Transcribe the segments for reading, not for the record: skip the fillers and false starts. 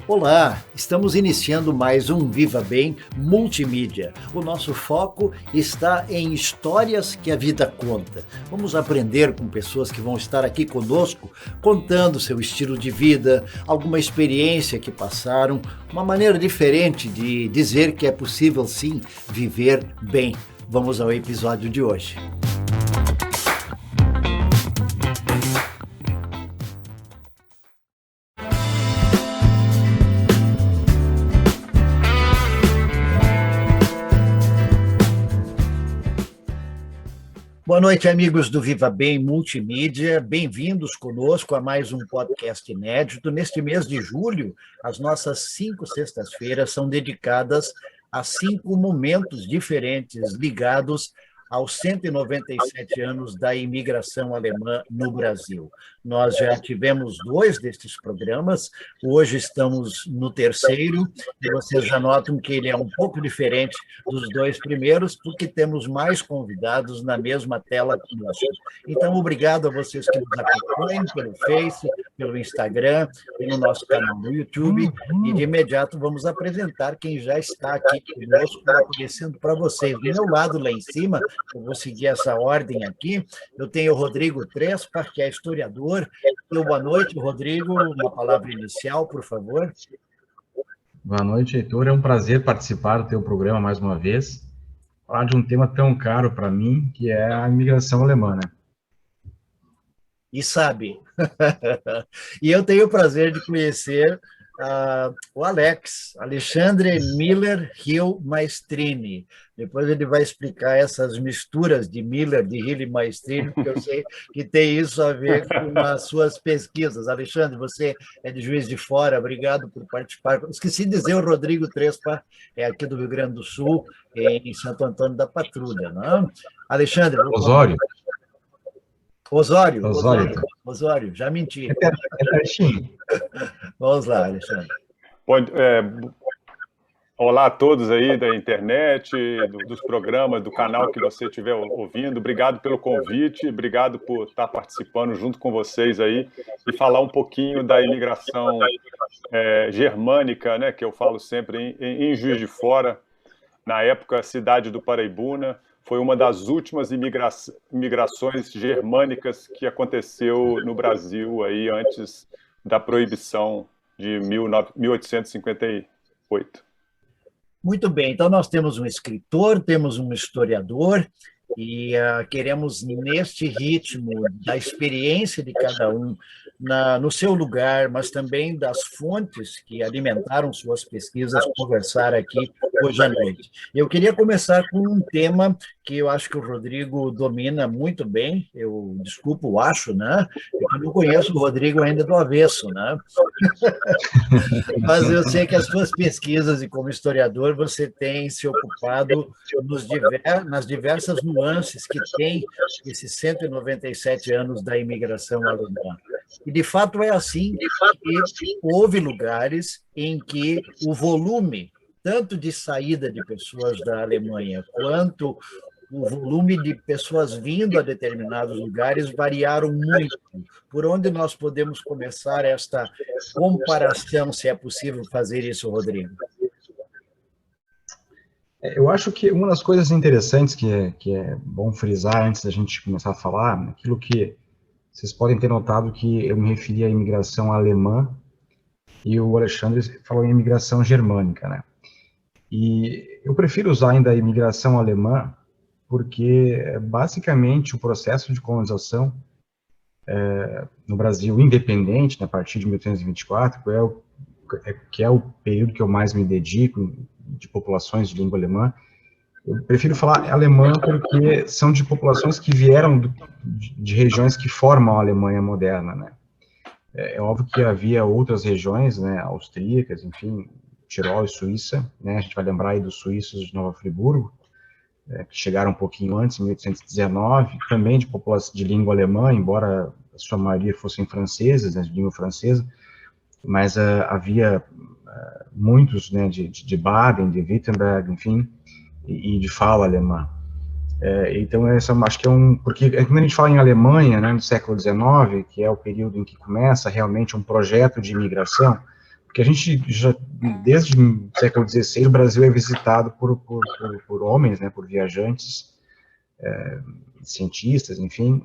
Olá, estamos iniciando mais um Viva Bem Multimídia. O nosso foco está em histórias que a vida conta. Vamos aprender com pessoas que vão estar aqui conosco, contando seu estilo de vida, alguma experiência que passaram, uma maneira diferente de dizer que é possível sim viver bem. Vamos ao episódio de hoje. Boa noite, amigos do Viva Bem Multimídia. Bem-vindos conosco a mais um podcast inédito. Neste mês de julho, as nossas 5 sextas-feiras são dedicadas a 5 momentos diferentes ligados aos 197 anos da imigração alemã no Brasil. Nós já tivemos 2 destes programas, hoje estamos no 3º, e vocês já notam que ele é um pouco diferente dos 2 primeiros, porque temos mais convidados na mesma tela conosco. Então, obrigado a vocês que nos acompanham pelo Face, pelo Instagram e no nosso canal no YouTube, e de imediato vamos apresentar quem já está aqui conosco, aparecendo para vocês. Do meu lado, lá em cima, eu vou seguir essa ordem aqui, eu tenho o Rodrigo Trespa, que é historiador. Então, boa noite, Rodrigo, uma palavra inicial, por favor. Boa noite, Heitor, é um prazer participar do teu programa mais uma vez, falar de um tema tão caro para mim, que é a imigração alemã, né? E sabe, e eu tenho o prazer de conhecer o Alexandre Miller Hill Maestrini. Depois ele vai explicar essas misturas de Miller, de Hill e Maestrini, porque eu sei que tem isso a ver com as suas pesquisas. Alexandre, você é de Juiz de Fora, obrigado por participar. Esqueci de dizer, o Rodrigo Trespa é aqui do Rio Grande do Sul, em Santo Antônio da Patrulha, não? Alexandre... Osório, já menti. É pertinho. Vamos lá, Alexandre. Olá a todos aí da internet, dos programas, do canal que você estiver ouvindo. Obrigado pelo convite, obrigado por estar participando junto com vocês aí e falar um pouquinho da imigração germânica, né, que eu falo sempre em Juiz de Fora, na época, a cidade do Paraibuna. Foi uma das últimas imigrações germânicas que aconteceu no Brasil aí antes da proibição de 1858. Muito bem, então nós temos um escritor, temos um historiador, e queremos, neste ritmo da experiência de cada um, no seu lugar, mas também das fontes que alimentaram suas pesquisas, conversar aqui hoje à noite. Eu queria começar com um tema que eu acho que o Rodrigo domina muito bem, né? Eu não conheço o Rodrigo ainda do avesso, né? Mas eu sei que as suas pesquisas, e como historiador, você tem se ocupado nas diversas nuances que tem esses 197 anos da imigração alemã. E, de fato, é assim que houve lugares em que o volume, tanto de saída de pessoas da Alemanha, quanto o volume de pessoas vindo a determinados lugares variaram muito. Por onde nós podemos começar esta comparação, se é possível fazer isso, Rodrigo? Eu acho que uma das coisas interessantes que é bom frisar antes da gente começar a falar, aquilo que vocês podem ter notado que eu me referi à imigração alemã e o Alexandre falou em imigração germânica, né? E eu prefiro usar ainda a imigração alemã porque, basicamente, o processo de colonização no Brasil independente, a partir de 1824, que é o período que eu mais me dedico, de populações de língua alemã. Eu prefiro falar alemã porque são de populações que vieram de regiões que formam a Alemanha moderna, né? É óbvio que havia outras regiões, né, austríacas, enfim, Tirol e Suíça, né? A gente vai lembrar aí dos suíços de Nova Friburgo, que chegaram um pouquinho antes, em 1819, também de população de língua alemã, embora a sua maioria fossem franceses, né, de língua francesa, mas havia muitos, né, de Baden, de Wittenberg, enfim, e de fala alemã. Então, acho que porque quando a gente fala em Alemanha, né, no século XIX, que é o período em que começa realmente um projeto de imigração, porque a gente já, desde o século XVI, o Brasil é visitado por homens, né, por viajantes, cientistas, enfim,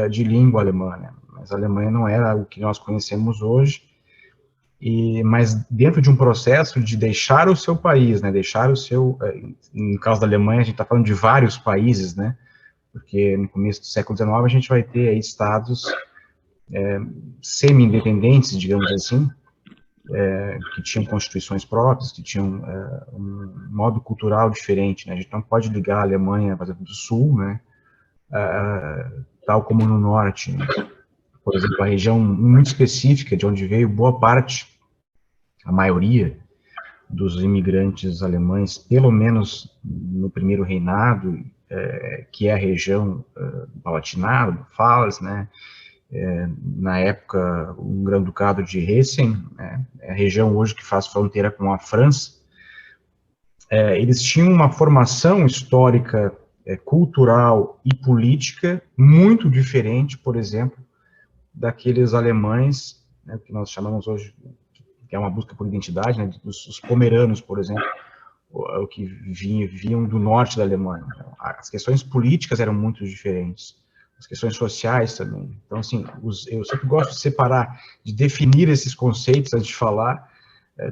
de língua alemã, né? Mas a Alemanha não era o que nós conhecemos hoje, mas dentro de um processo de deixar o seu país, né, deixar o seu, no caso da Alemanha, a gente está falando de vários países, né, porque no começo do século XIX a gente vai ter aí estados semi-independentes, digamos assim, que tinham constituições próprias, que tinham um modo cultural diferente, né? A gente não pode ligar a Alemanha, por exemplo, do Sul, né, tal como no Norte, né? Por exemplo, a região muito específica de onde veio boa parte, a maioria dos imigrantes alemães, pelo menos no primeiro reinado, que é a região do Palatinado, Pfalz, né, na época, um Grão-Ducado de Hessen, né, é a região hoje que faz fronteira com a França, eles tinham uma formação histórica, cultural e política muito diferente, por exemplo, daqueles alemães, né, que nós chamamos hoje, que é uma busca por identidade, né, os pomeranos, por exemplo, o que vinham do norte da Alemanha. As questões políticas eram muito diferentes, as questões sociais também. Então, assim, eu sempre gosto de separar, de definir esses conceitos antes de falar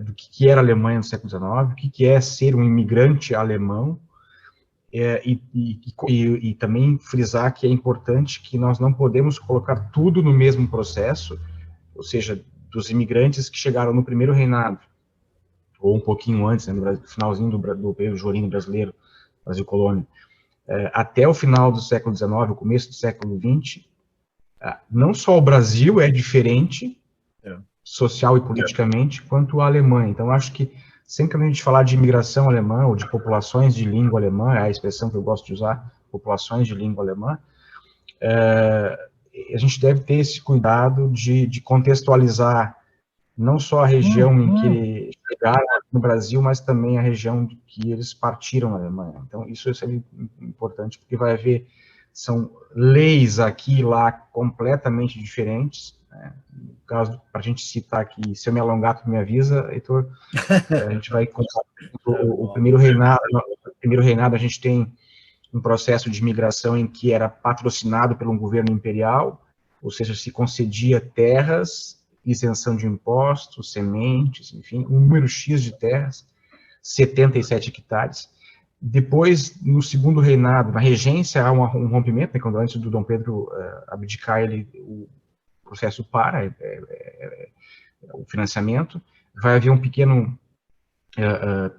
do que era a Alemanha no século XIX, o que é ser um imigrante alemão, e também frisar que é importante que nós não podemos colocar tudo no mesmo processo, ou seja, dos imigrantes que chegaram no primeiro reinado, ou um pouquinho antes, né, no finalzinho do período Jorino brasileiro, Brasil colônia, até o final do século XIX, o começo do século XX, não só o Brasil é diferente, social e politicamente, quanto a Alemanha. Então, acho que sempre que a gente falar de imigração alemã, ou de populações de língua alemã, é a expressão que eu gosto de usar, populações de língua alemã, a gente deve ter esse cuidado de contextualizar não só a região em que eles chegaram no Brasil, mas também a região de que eles partiram na Alemanha. Então, isso é sempre importante, porque vai haver, são leis aqui e lá completamente diferentes, né? No caso, para a gente citar aqui, se eu me alongar, tu me avisa, Heitor, a gente vai contar o primeiro reinado, a gente tem um processo de migração em que era patrocinado pelo governo imperial, ou seja, se concedia terras, isenção de impostos, sementes, enfim, um número X de terras, 77 hectares. Depois, no segundo reinado, na regência, há um rompimento, né, quando antes do Dom Pedro abdicar, o processo para, o financiamento, vai haver um pequeno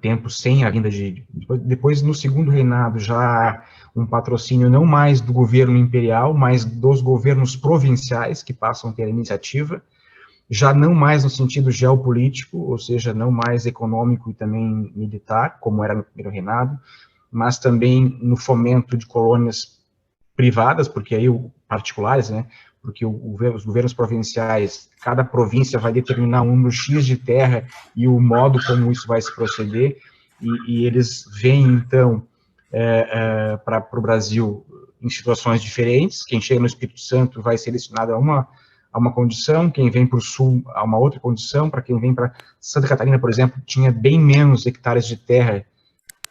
tempo sem a vinda de... Depois, no segundo reinado, já há um patrocínio não mais do governo imperial, mas dos governos provinciais, que passam a ter a iniciativa, já não mais no sentido geopolítico, ou seja, não mais econômico e também militar, como era no primeiro reinado, mas também no fomento de colônias privadas, porque aí particulares, né, porque os governos provinciais, cada província vai determinar um número X de terra e o modo como isso vai se proceder, e eles vêm, então, para o Brasil em situações diferentes. Quem chega no Espírito Santo vai ser destinado a uma condição, quem vem para o Sul a uma outra condição, para quem vem para Santa Catarina, por exemplo, tinha bem menos hectares de terra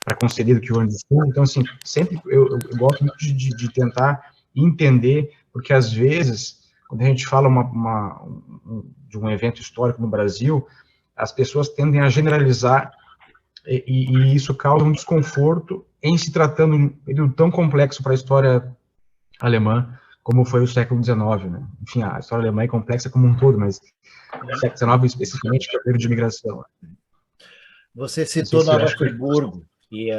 para conceder do que o Rio Grande do Sul. Então, assim, sempre eu gosto muito de tentar entender, porque às vezes, quando a gente fala de um evento histórico no Brasil, as pessoas tendem a generalizar e isso causa um desconforto em se tratando de um período tão complexo para a história alemã, como foi o século XIX, né? Enfim, a história alemã é complexa como um todo, mas o século XIX especificamente, que é o período de imigração. Você citou Nova Friburgo, e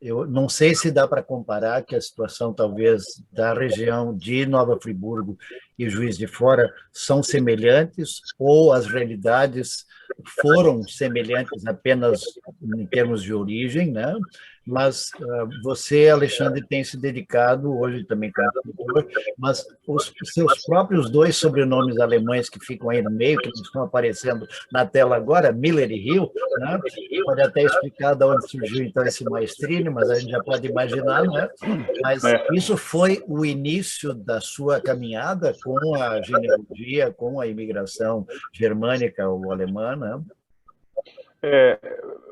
eu não sei se dá para comparar que a situação, talvez, da região de Nova Friburgo e Juiz de Fora são semelhantes, ou as realidades foram semelhantes apenas em termos de origem, né? mas você, Alexandre, tem se dedicado, hoje também como escritor, mas os seus próprios dois sobrenomes alemães que ficam aí no meio, que não estão aparecendo na tela agora, Miller e Hill, né? Pode até explicar de onde surgiu então esse Maestrini, mas a gente já pode imaginar, né? Mas isso foi o início da sua caminhada com a genealogia, com a imigração germânica ou alemã, né?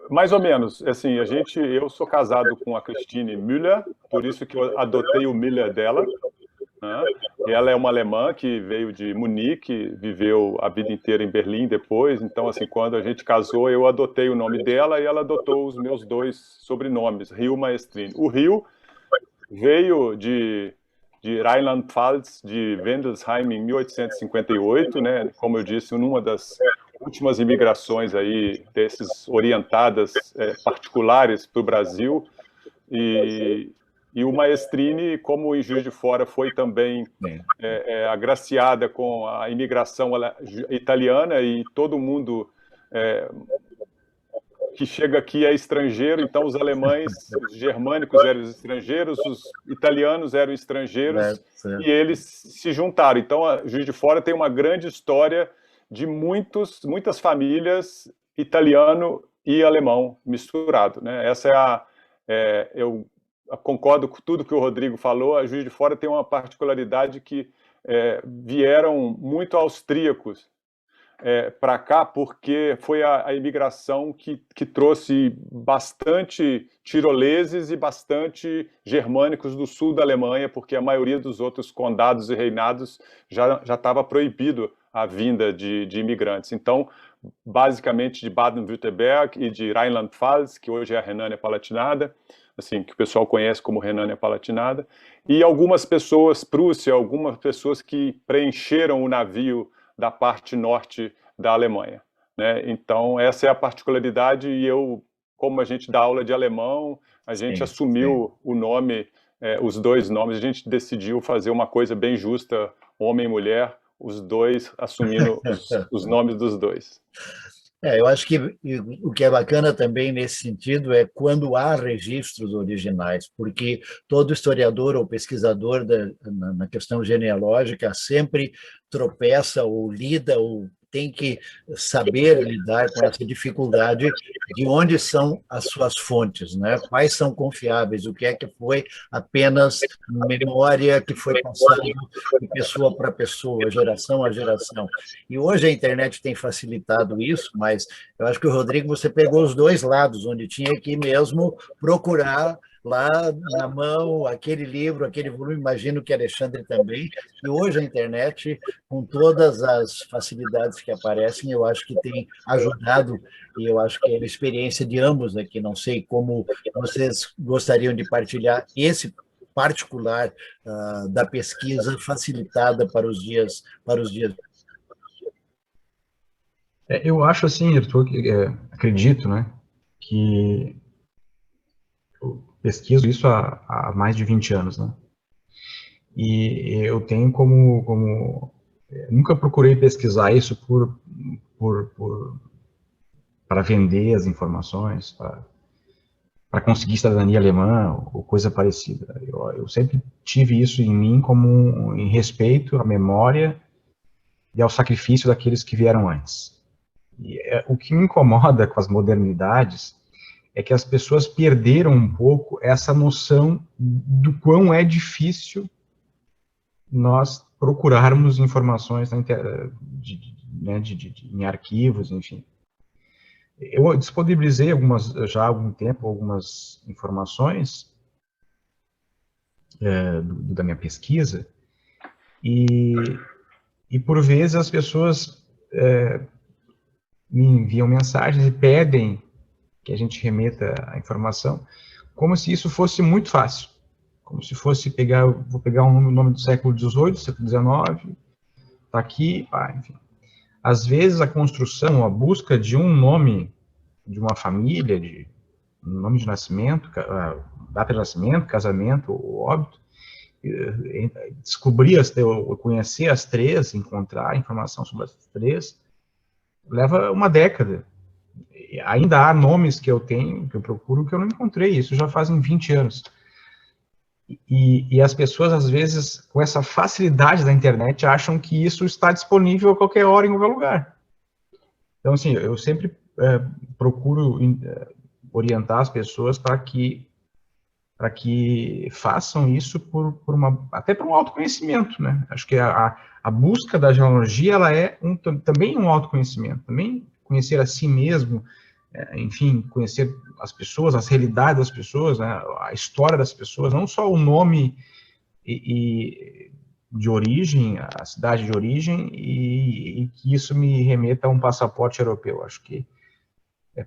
Mais ou menos. Assim, eu sou casado com a Christine Müller, por isso que eu adotei o Müller dela. Né? Ela é uma alemã que veio de Munique, viveu a vida inteira em Berlim depois. Então, assim, quando a gente casou, eu adotei o nome dela e ela adotou os meus dois sobrenomes, Hill Maestrini. O Hill veio de Rheinland-Pfalz, de Wendelsheim, em 1858, né? Como eu disse, numa das últimas imigrações aí desses orientadas particulares para o Brasil, e o Maestrini, como em Juiz de Fora foi também agraciada com a imigração italiana, e todo mundo que chega aqui é estrangeiro, então os alemães, os germânicos eram estrangeiros, os italianos eram estrangeiros, e eles se juntaram. Então a Juiz de Fora tem uma grande história de muitas famílias italiano e alemão misturado, né? Essa eu concordo com tudo que o Rodrigo falou. A Juiz de Fora tem uma particularidade que vieram muito austríacos para cá, porque foi a imigração que trouxe bastante tiroleses e bastante germânicos do sul da Alemanha, porque a maioria dos outros condados e reinados já estava proibido a vinda de imigrantes. Então, basicamente de Baden-Württemberg e de Rheinland-Pfalz, que hoje é a Renânia-Palatinada, assim, que o pessoal conhece como Renânia-Palatinada, e algumas pessoas, Prússia, algumas pessoas que preencheram o navio da parte norte da Alemanha, né? Então, essa é a particularidade, e como a gente dá aula de alemão, a gente assumiu o nome, os dois nomes, a gente decidiu fazer uma coisa bem justa, homem e mulher, os dois assumindo os nomes dos dois. Eu acho que o que é bacana também nesse sentido é quando há registros originais, porque todo historiador ou pesquisador na questão genealógica sempre tropeça ou lida ou tem que saber lidar com essa dificuldade de onde são as suas fontes, né? Quais são confiáveis, o que é que foi apenas memória que foi passada de pessoa para pessoa, geração a geração. E hoje a internet tem facilitado isso, mas eu acho que o Rodrigo, você pegou os dois lados, onde tinha que mesmo procurar lá na mão, aquele livro, aquele volume, imagino que Alexandre também, e hoje a internet, com todas as facilidades que aparecem, eu acho que tem ajudado, e eu acho que é a experiência de ambos aqui, não sei como vocês gostariam de partilhar esse particular da pesquisa facilitada para os dias. Eu acho assim, Arthur, acredito, né, que eu pesquiso isso há mais de 20 anos, né? E eu tenho nunca procurei pesquisar isso para vender as informações, para conseguir cidadania alemã ou coisa parecida. Eu sempre tive isso em mim como em respeito à memória e ao sacrifício daqueles que vieram antes. E o que me incomoda com as modernidades é que as pessoas perderam um pouco essa noção do quão é difícil nós procurarmos informações em arquivos, enfim. Eu disponibilizei já há algum tempo algumas informações da minha pesquisa, e por vezes as pessoas me enviam mensagens e pedem que a gente remeta a informação, como se isso fosse muito fácil, como se fosse vou pegar um nome do século XVIII, século XIX, está aqui, enfim. Às vezes a construção, a busca de um nome de uma família, de nome de nascimento, data de nascimento, casamento ou óbito, conhecer as três, encontrar informação sobre as três, leva uma década. ainda há nomes que eu tenho, que eu procuro, que eu não encontrei, isso já fazem 20 anos. E as pessoas, às vezes, com essa facilidade da internet, acham que isso está disponível a qualquer hora, em qualquer lugar. Então, assim, eu sempre procuro orientar as pessoas para que façam isso até por um autoconhecimento, né? Acho que a busca da genealogia, ela é também um autoconhecimento, também conhecer a si mesmo, enfim, conhecer as pessoas, as realidades das pessoas, né? A história das pessoas, não só o nome de origem, a cidade de origem, e que isso me remeta a um passaporte europeu. Acho que,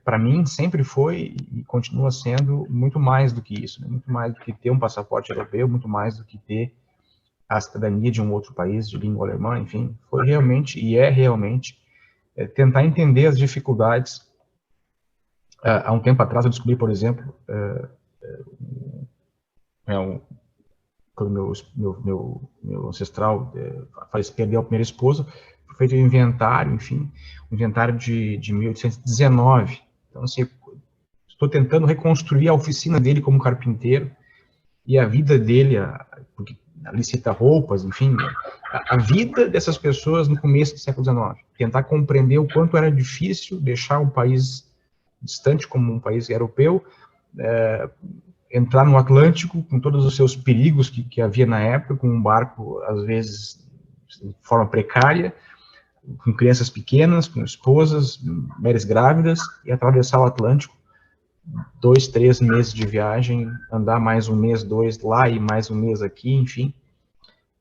para mim, sempre foi e continua sendo muito mais do que isso, né? Muito mais do que ter um passaporte europeu, muito mais do que ter a cidadania de um outro país, de língua alemã, enfim, foi realmente, e é realmente, tentar entender as dificuldades. Há um tempo atrás eu descobri, por exemplo, quando meu ancestral perdeu a primeira esposa, foi feito um inventário, enfim, um inventário de 1819. Então, assim, estou tentando reconstruir a oficina dele como carpinteiro e a vida dele, porque ali cita roupas, enfim, a vida dessas pessoas no começo do século XIX. Tentar compreender o quanto era difícil deixar um país distante como um país europeu, entrar no Atlântico com todos os seus perigos que havia na época, com um barco, às vezes, de forma precária, com crianças pequenas, com esposas, mulheres grávidas, e atravessar o Atlântico, 2, 3 meses de viagem, andar mais um mês, 2 lá e mais um mês aqui, enfim,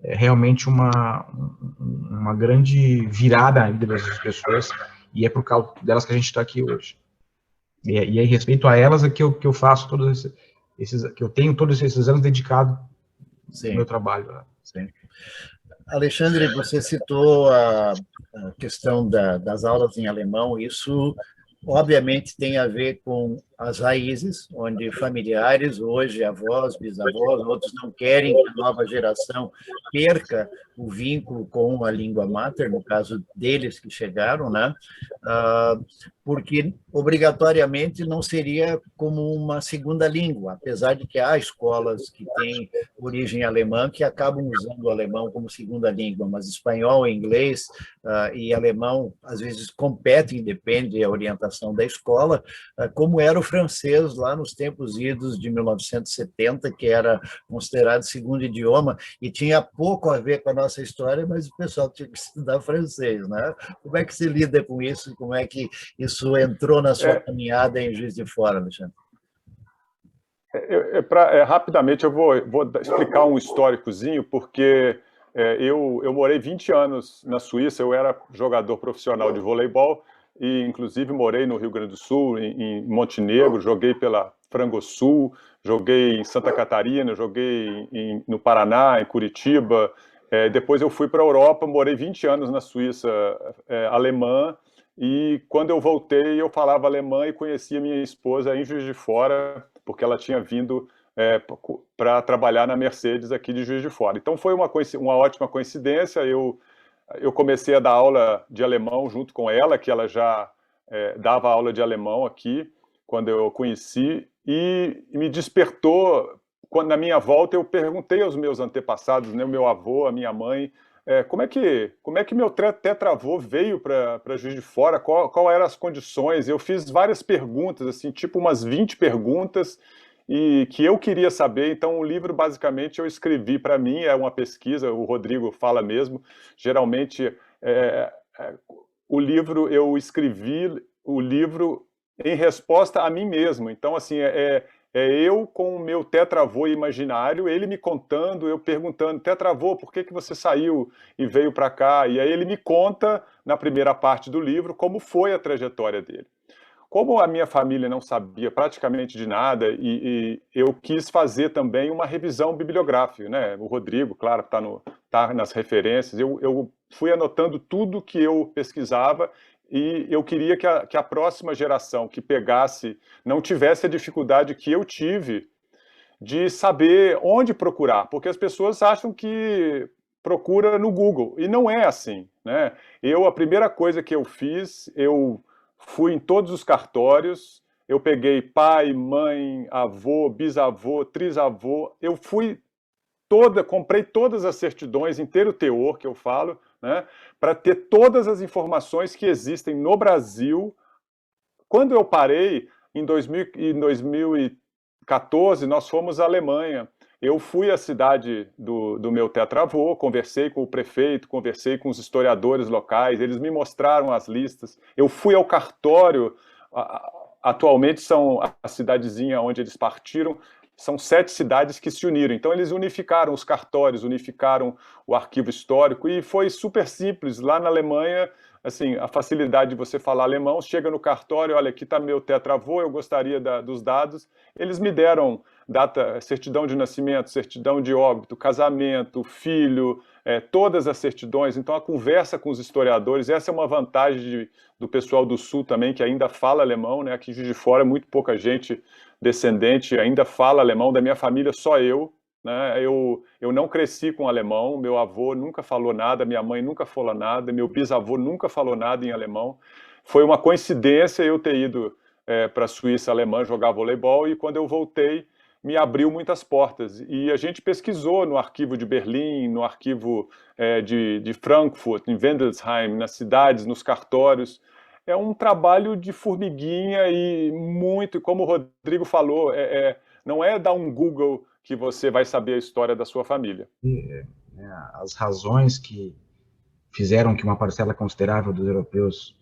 é realmente uma grande virada na vida das pessoas, e é por causa delas que a gente está aqui hoje. E em respeito a elas é que eu faço todos que eu tenho todos esses anos dedicado ao meu trabalho. Sim. Alexandre, você citou a questão das aulas em alemão. Isso, obviamente, tem a ver com as raízes, onde familiares, hoje avós, bisavós, outros não querem que a nova geração perca o vínculo com a língua mater, no caso deles que chegaram, né? Porque obrigatoriamente não seria como uma segunda língua, apesar de que há escolas que têm origem alemã que acabam usando o alemão como segunda língua, mas espanhol, inglês e alemão às vezes competem, depende da orientação da escola, como era o francês lá nos tempos idos de 1970, que era considerado segundo idioma e tinha pouco a ver com a nossa história, mas o pessoal tinha que estudar francês, né? Como é que se lida com isso? Como é que isso entrou na sua caminhada em Juiz de Fora, Alexandre? Rapidamente, eu vou explicar um históricozinho, porque eu morei 20 anos na Suíça, eu era jogador profissional de voleibol, e inclusive morei no Rio Grande do Sul, em Montenegro, joguei pela Frangosul, joguei em Santa Catarina, joguei no Paraná, em Curitiba. Depois eu fui para a Europa, morei 20 anos na Suíça alemã, e quando eu voltei eu falava alemã e conhecia minha esposa em Juiz de Fora, porque ela tinha vindo para trabalhar na Mercedes aqui de Juiz de Fora. Então foi uma ótima coincidência. Eu comecei a dar aula de alemão junto com ela, que ela já dava aula de alemão aqui, quando eu conheci, e me despertou. Quando, na minha volta, eu perguntei aos meus antepassados, né, o meu avô, a minha mãe, como é que meu tetravô veio para Juiz de Fora, qual eram as condições. Eu fiz várias perguntas, assim, tipo umas 20 perguntas, e que eu queria saber. Então o livro basicamente eu escrevi para mim, é uma pesquisa, o Rodrigo fala mesmo, geralmente o livro, eu escrevi o livro em resposta a mim mesmo. Então assim, eu com o meu tetravô imaginário, ele me contando, eu perguntando: tetravô, por que você saiu e veio para cá? E aí ele me conta, na primeira parte do livro, como foi a trajetória dele. Como a minha família não sabia praticamente de nada, e eu quis fazer também uma revisão bibliográfica, né? O Rodrigo, claro, tá nas referências. Eu fui anotando tudo que eu pesquisava, e eu queria que a próxima geração que pegasse não tivesse a dificuldade que eu tive de saber onde procurar, porque as pessoas acham que procura no Google, e não é assim, né? A primeira coisa que eu fiz, eu fui em todos os cartórios, eu peguei pai, mãe, avô, bisavô, trisavô, eu fui comprei todas as certidões, inteiro teor que eu falo, né, para ter todas as informações que existem no Brasil. Quando eu parei, em 2014, nós fomos à Alemanha. Eu fui à cidade do meu tetravô, conversei com o prefeito, conversei com os historiadores locais, eles me mostraram as listas. Eu fui ao cartório, atualmente são a cidadezinha onde eles partiram, são 7 cidades que se uniram. Então, eles unificaram os cartórios, unificaram o arquivo histórico, e foi super simples. Lá na Alemanha, assim, a facilidade de você falar alemão, chega no cartório, olha, aqui está meu tetravô, eu gostaria dos dados. Eles me deram data, certidão de nascimento, certidão de óbito, casamento, filho, todas as certidões. Então, a conversa com os historiadores, essa é uma vantagem do pessoal do Sul também, que ainda fala alemão, né? Aqui em Juiz de Fora, muito pouca gente descendente ainda fala alemão. Da minha família, só eu, né? Eu não cresci com alemão, meu avô nunca falou nada, minha mãe nunca falou nada, meu bisavô nunca falou nada em alemão. Foi uma coincidência eu ter ido para a Suíça alemã jogar voleibol, e quando eu voltei, me abriu muitas portas. E a gente pesquisou no arquivo de Berlim, no arquivo de Frankfurt, em Wendelsheim, nas cidades, nos cartórios. É um trabalho de formiguinha e muito, como o Rodrigo falou, não é dar um Google que você vai saber a história da sua família. As razões que fizeram que uma parcela considerável dos europeus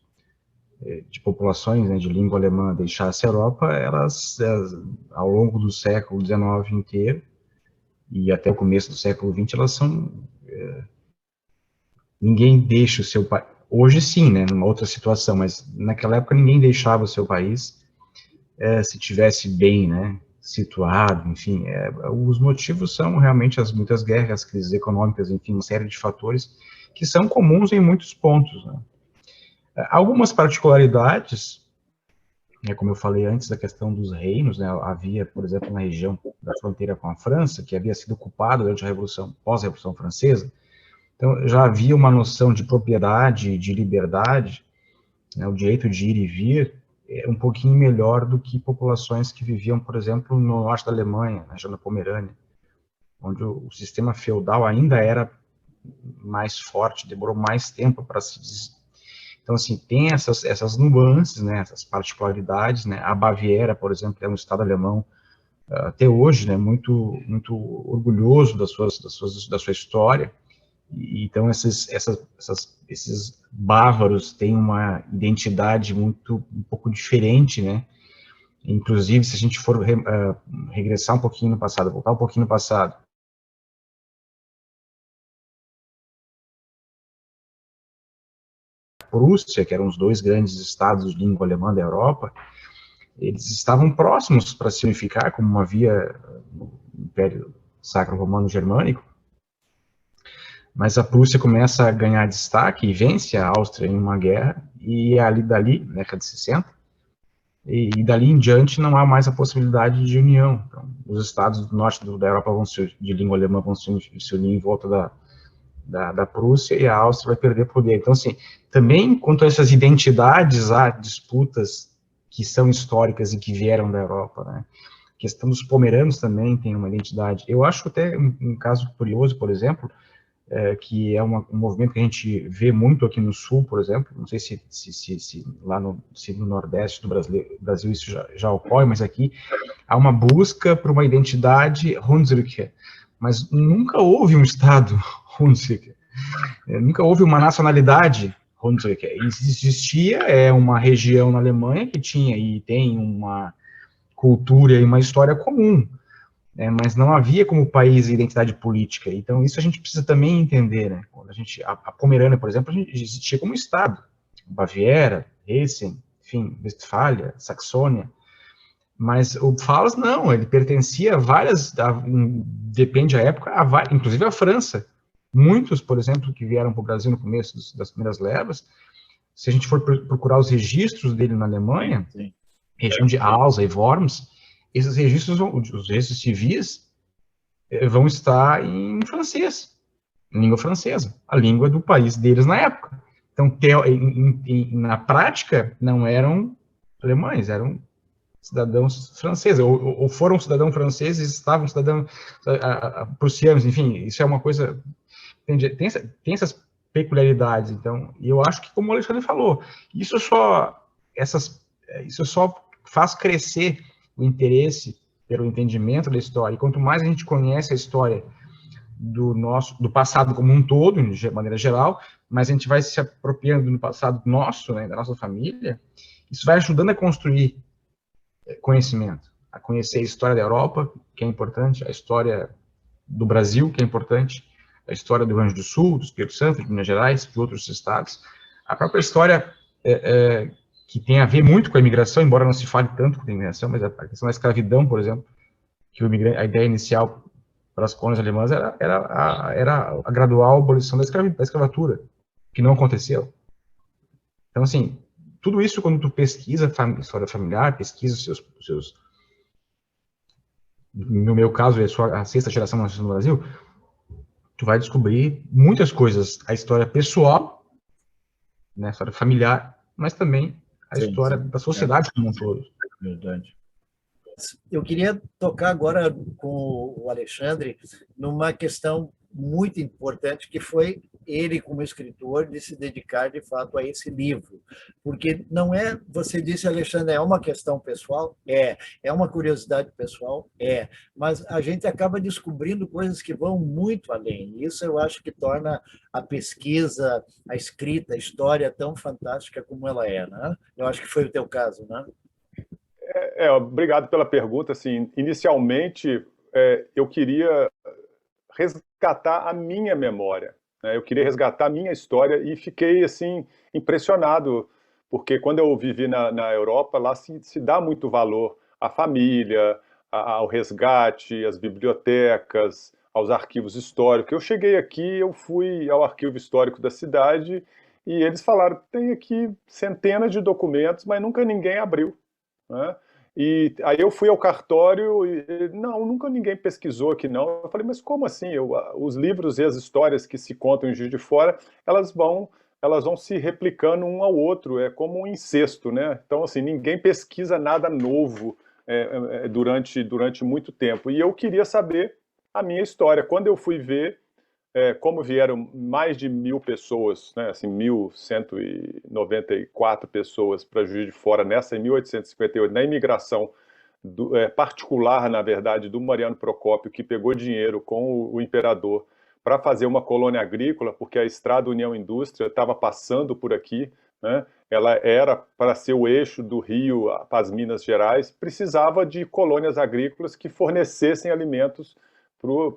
de populações, né, de língua alemã deixasse a Europa, elas, ao longo do século XIX inteiro e até o começo do século XX, elas são... ninguém deixa o seu país... Hoje sim, né, numa outra situação, mas naquela época ninguém deixava o seu país se tivesse bem, né, situado, enfim. Os motivos são realmente muitas guerras, crises econômicas, enfim, uma série de fatores que são comuns em muitos pontos, né. Algumas particularidades, né, como eu falei antes da questão dos reinos, né, havia, por exemplo, na região da fronteira com a França, que havia sido ocupada durante a Revolução, pós-Revolução Francesa. Então, já havia uma noção de propriedade, de liberdade, né, o direito de ir e vir, um pouquinho melhor do que populações que viviam, por exemplo, no norte da Alemanha, na região da Pomerânia, onde o sistema feudal ainda era mais forte, demorou mais tempo para se... Então, assim, tem essas nuances, né, essas particularidades, né. A Baviera, por exemplo, é um estado alemão, até hoje, né, muito orgulhoso da sua história. Então, esses bávaros têm uma identidade um pouco diferente, né? Inclusive, se a gente for regressar um pouquinho no passado, voltar um pouquinho no passado, a Prússia, que eram os 2 grandes estados de língua alemã da Europa, eles estavam próximos para se unificar, como havia no Império Sacro Romano Germânico. Mas a Prússia começa a ganhar destaque e vence a Áustria em uma guerra, e dali, na década de 60, e dali em diante não há mais a possibilidade de união. Então, os estados do norte da Europa de língua alemã vão se unir em volta da Prússia, e a Áustria vai perder poder. Então, assim, também quanto a essas identidades, há disputas que são históricas e que vieram da Europa, né? A questão dos pomeranos também tem uma identidade. Eu acho até um caso curioso, por exemplo, que é um movimento que a gente vê muito aqui no Sul, por exemplo, não sei se lá no Nordeste do Brasil isso já ocorre, mas aqui há uma busca por uma identidade Hunsrücker, mas nunca houve um Estado Hunsrücker, nunca houve uma nacionalidade Hunsrücker. Existia uma região na Alemanha que tinha e tem uma cultura e uma história comum, mas não havia como país identidade política. Então, isso a gente precisa também entender, né? Quando a Pomerânia, por exemplo, existia como Estado. Baviera, Hessen, enfim, Westfália, Saxônia. Mas o Pfalz, não, ele pertencia a várias, depende da época, inclusive a França. Muitos, por exemplo, que vieram para o Brasil no começo das primeiras levas, se a gente for procurar os registros dele na Alemanha, região de Alsa e Worms, esses registros, os registros civis, vão estar em francês, em língua francesa, a língua do país deles na época. Então, na prática, não eram alemães, eram cidadãos franceses, ou foram cidadãos franceses, estavam cidadãos prussianos, enfim, isso é uma coisa, tem essas peculiaridades. Então, e eu acho que, como o Alexandre falou, isso só faz crescer o interesse pelo entendimento da história, e quanto mais a gente conhece a história do passado como um todo, de maneira geral, mas a gente vai se apropriando do passado nosso, né, da nossa família, isso vai ajudando a construir conhecimento, a conhecer a história da Europa, que é importante, a história do Brasil, que é importante, a história do Rio Grande do Sul, do Espírito Santo, de Minas Gerais, de outros estados, a própria história que tem a ver muito com a imigração, embora não se fale tanto com a imigração, mas a questão da escravidão, por exemplo, que a ideia inicial para as colônias alemãs era a gradual abolição da escravatura, que não aconteceu. Então, assim, tudo isso, quando tu pesquisa história familiar, pesquisa os seus, no meu caso, é a sexta geração nascida no Brasil, tu vai descobrir muitas coisas, a história pessoal, né, a história familiar, mas também a história da sociedade como um todo. Verdade. Eu queria tocar agora com o Alexandre numa questão muito importante, que foi ele, como escritor, de se dedicar, de fato, a esse livro. Porque não é, você disse, Alexandre, é uma questão pessoal? É uma curiosidade pessoal? Mas a gente acaba descobrindo coisas que vão muito além. Isso eu acho que torna a pesquisa, a escrita, a história tão fantástica como ela é, né? Eu acho que foi o teu caso, né? Obrigado pela pergunta. Assim, inicialmente, eu queria resgatar a minha memória, né? Eu queria resgatar a minha história e fiquei assim impressionado, porque quando eu vivi na Europa, lá se dá muito valor à família, ao resgate, às bibliotecas, aos arquivos históricos. Eu cheguei aqui, eu fui ao arquivo histórico da cidade e eles falaram, tem aqui centenas de documentos, mas nunca ninguém abriu, né? E aí eu fui ao cartório e não, nunca ninguém pesquisou aqui não. Eu falei, mas como assim? Os livros e as histórias que se contam em Juiz de Fora, elas vão se replicando um ao outro, é como um incesto, né? Então, assim, ninguém pesquisa nada novo durante muito tempo. E eu queria saber a minha história. Quando eu fui ver como vieram mais de 1.000 pessoas, né, assim, 1.194 pessoas para Juiz de Fora nessa em 1858, na imigração particular, na verdade, do Mariano Procópio, que pegou dinheiro com o imperador para fazer uma colônia agrícola, porque a Estrada União Indústria estava passando por aqui, né, ela era para ser o eixo do Rio para as Minas Gerais, precisava de colônias agrícolas que fornecessem alimentos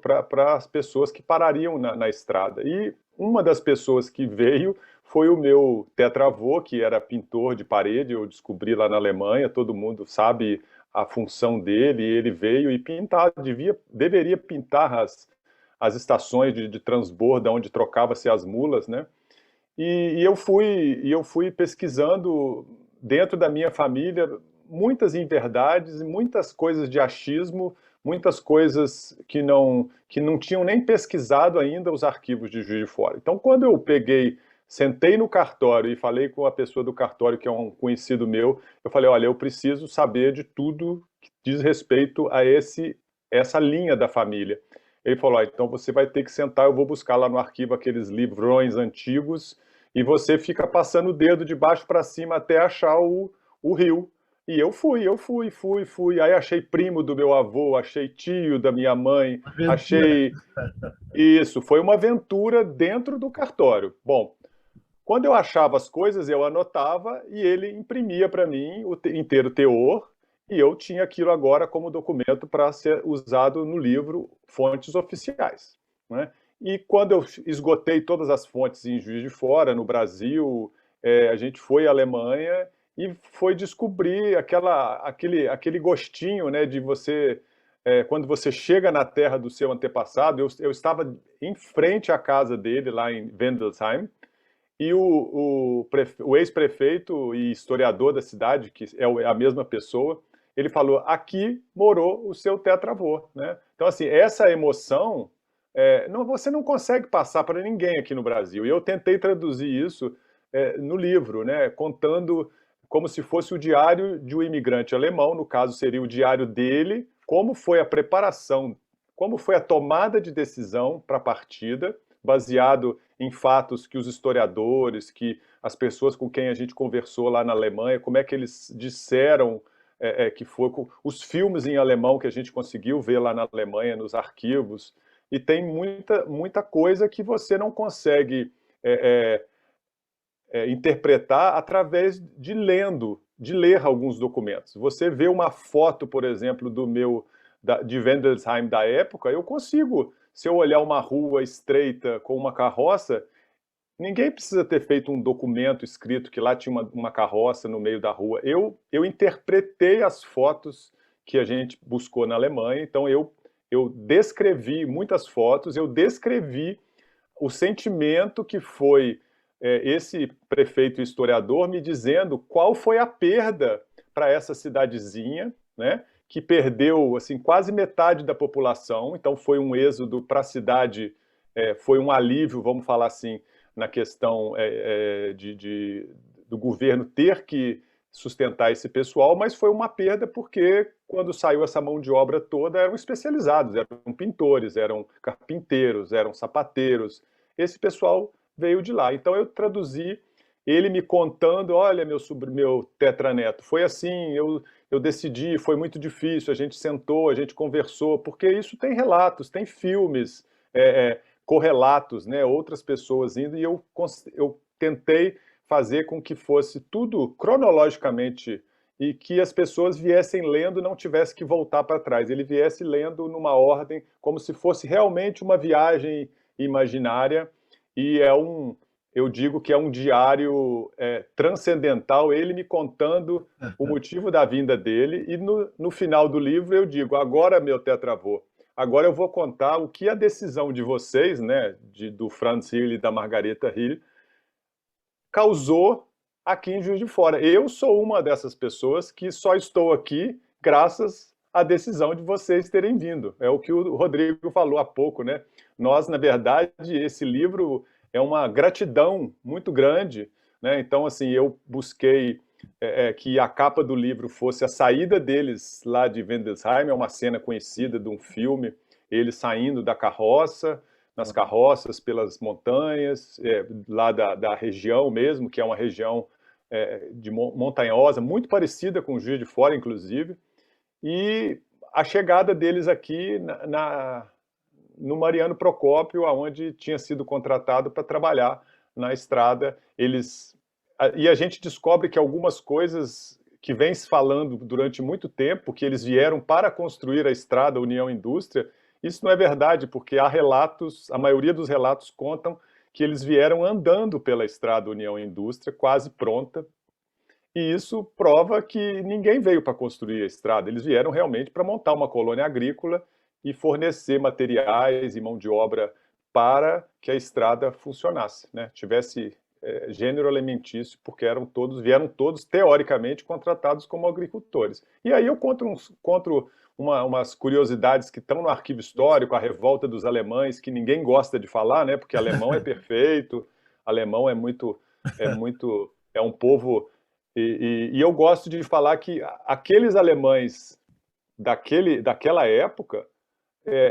para as pessoas que parariam na estrada. E uma das pessoas que veio foi o meu tetravô, que era pintor de parede, eu descobri lá na Alemanha, todo mundo sabe a função dele, e ele veio e deveria pintar as estações de transbordo, onde trocava-se as mulas, né? E eu fui pesquisando dentro da minha família muitas inverdades, muitas coisas de achismo, muitas coisas que não tinham nem pesquisado ainda os arquivos de Juiz de Fora. Então, quando eu sentei no cartório e falei com a pessoa do cartório, que é um conhecido meu, eu falei, olha, eu preciso saber de tudo que diz respeito a essa linha da família. Ele falou, então você vai ter que sentar, eu vou buscar lá no arquivo aqueles livrões antigos e você fica passando o dedo de baixo para cima até achar o rio. E eu fui. Aí achei primo do meu avô, achei tio da minha mãe, achei... Isso, foi uma aventura dentro do cartório. Bom, quando eu achava as coisas, eu anotava e ele imprimia para mim o inteiro teor, e eu tinha aquilo agora como documento para ser usado no livro Fontes Oficiais, né? E quando eu esgotei todas as fontes em Juiz de Fora, no Brasil, a gente foi à Alemanha e foi descobrir aquele gostinho, né, de você, quando você chega na terra do seu antepassado. Eu estava em frente à casa dele, lá em Wendelsheim, e o ex-prefeito e historiador da cidade, que é a mesma pessoa, ele falou, aqui morou o seu tetravô, né? Então, assim, essa emoção, você não consegue passar para ninguém aqui no Brasil. E eu tentei traduzir isso no livro, né? Contando como se fosse o diário de um imigrante alemão, no caso seria o diário dele, como foi a preparação, como foi a tomada de decisão para a partida, baseado em fatos que os historiadores, que as pessoas com quem a gente conversou lá na Alemanha, como é que eles disseram que foi, os filmes em alemão que a gente conseguiu ver lá na Alemanha, nos arquivos, e tem muita coisa que você não consegue interpretar através de ler alguns documentos. Você vê uma foto, por exemplo, de Wendelsheim da época, eu consigo, se eu olhar uma rua estreita com uma carroça, ninguém precisa ter feito um documento escrito que lá tinha uma carroça no meio da rua. Eu interpretei as fotos que a gente buscou na Alemanha, então eu descrevi muitas fotos, eu descrevi o sentimento que foi esse prefeito historiador me dizendo qual foi a perda para essa cidadezinha, né, que perdeu assim, quase metade da população, então foi um êxodo para a cidade, foi um alívio, vamos falar assim, na questão do governo ter que sustentar esse pessoal, mas foi uma perda porque quando saiu essa mão de obra toda eram especializados, eram pintores, eram carpinteiros, eram sapateiros, esse pessoal veio de lá. Então eu traduzi ele me contando, olha, meu tetraneto, foi assim, eu decidi, foi muito difícil, a gente sentou, a gente conversou, porque isso tem relatos, tem filmes, correlatos, né, outras pessoas indo, e eu tentei fazer com que fosse tudo cronologicamente e que as pessoas viessem lendo, não tivesse que voltar para trás, ele viesse lendo numa ordem, como se fosse realmente uma viagem imaginária, e eu digo que é um diário transcendental, ele me contando o motivo da vinda dele, e no final do livro eu digo, agora, meu tetravô, agora eu vou contar o que a decisão de vocês, né, do Franz Hill e da Margareta Hill, causou aqui em Juiz de Fora. Eu sou uma dessas pessoas que só estou aqui graças à decisão de vocês terem vindo. É o que o Rodrigo falou há pouco, né? Nós, na verdade, esse livro é uma gratidão muito grande, né? Então, assim, eu busquei que a capa do livro fosse a saída deles lá de Wendelsheim, é uma cena conhecida de um filme, eles saindo da carroça, nas carroças pelas montanhas, lá da região mesmo, que é uma região montanhosa, muito parecida com Juiz de Fora, inclusive, e a chegada deles aqui no Mariano Procópio, onde tinha sido contratado para trabalhar na estrada. E a gente descobre que algumas coisas que vem se falando durante muito tempo, que eles vieram para construir a estrada União Indústria, isso não é verdade, porque há relatos, a maioria dos relatos contam que eles vieram andando pela estrada União Indústria, quase pronta, e isso prova que ninguém veio para construir a estrada, eles vieram realmente para montar uma colônia agrícola e fornecer materiais e mão de obra para que a estrada funcionasse, né? Tivesse gênero alimentício, porque vieram todos, teoricamente, contratados como agricultores. E aí eu conto umas curiosidades que estão no arquivo histórico, a revolta dos alemães, que ninguém gosta de falar, né? Porque alemão é perfeito, alemão é um povo... E eu gosto de falar que aqueles alemães daquela época,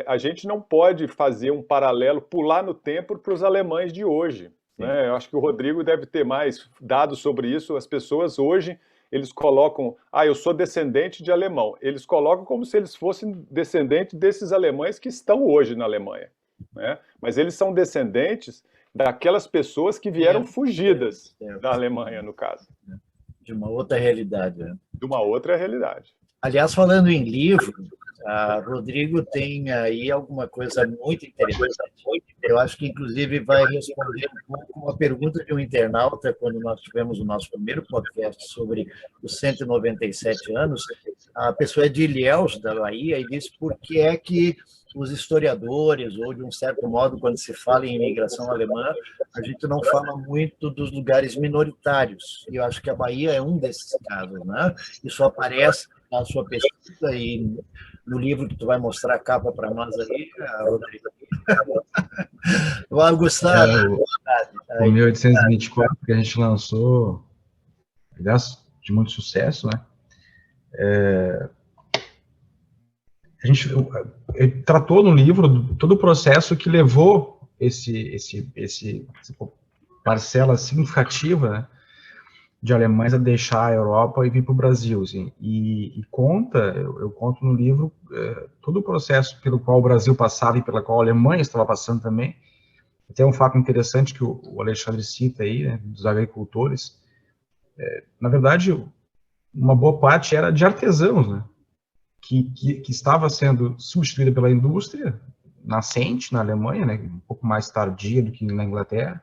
a gente não pode fazer um paralelo, pular no tempo para os alemães de hoje. Né? Eu acho que o Rodrigo deve ter mais dados sobre isso. As pessoas hoje, eles colocam, eu sou descendente de alemão. Eles colocam como se eles fossem descendentes desses alemães que estão hoje na Alemanha. Né? Mas eles são descendentes daquelas pessoas que vieram fugidas da Alemanha, no caso. De uma outra realidade. Né? De uma outra realidade. Aliás, falando em livro, Rodrigo tem aí alguma coisa muito interessante. Eu acho que, inclusive, vai responder um pouco uma pergunta de um internauta, quando nós tivemos o nosso primeiro podcast sobre os 197 anos. A pessoa é de Ilhéus, da Bahia, e disse por que é que os historiadores, ou de um certo modo, quando se fala em imigração alemã, a gente não fala muito dos lugares minoritários. E eu acho que a Bahia é um desses casos, né? Isso aparece na sua pesquisa e no livro que tu vai mostrar a capa para nós aí, Rodrigo. Vai gostar. O 1824, que a gente lançou, aliás, de muito sucesso, né? Ele tratou no livro todo o processo que levou essa parcela significativa, né, de alemães a deixar a Europa e vir para o Brasil, assim, e eu conto no livro todo o processo pelo qual o Brasil passava e pela qual a Alemanha estava passando também. Tem um fato interessante que o Alexandre cita aí, né, dos agricultores. Na verdade, uma boa parte era de artesãos, né, que estava sendo substituída pela indústria nascente na Alemanha, né, um pouco mais tardia do que na Inglaterra,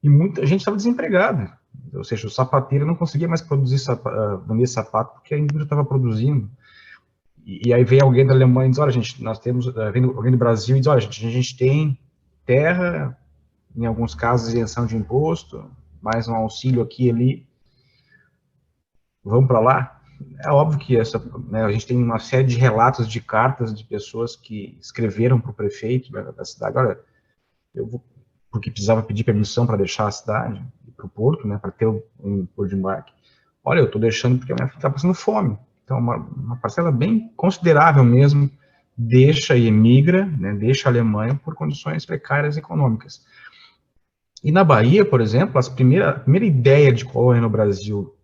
e muita gente estava desempregada. Ou seja, o sapateiro não conseguia mais vender sapato porque a indústria estava produzindo. E aí vem alguém da Alemanha e diz, olha, gente, nós temos, vem alguém do Brasil e diz, olha, a gente tem terra, em alguns casos isenção de imposto, mais um auxílio aqui e ali, vamos para lá. É óbvio que a gente tem uma série de relatos de cartas de pessoas que escreveram para o prefeito da cidade, olha, porque precisava pedir permissão para deixar a cidade, para o porto, né, para ter um porto de embarque. Olha, eu estou deixando porque a minha filha está passando fome. Então, uma parcela bem considerável mesmo deixa e emigra, né, deixa a Alemanha por condições precárias econômicas. E na Bahia, por exemplo, a primeira ideia de colônia no Brasil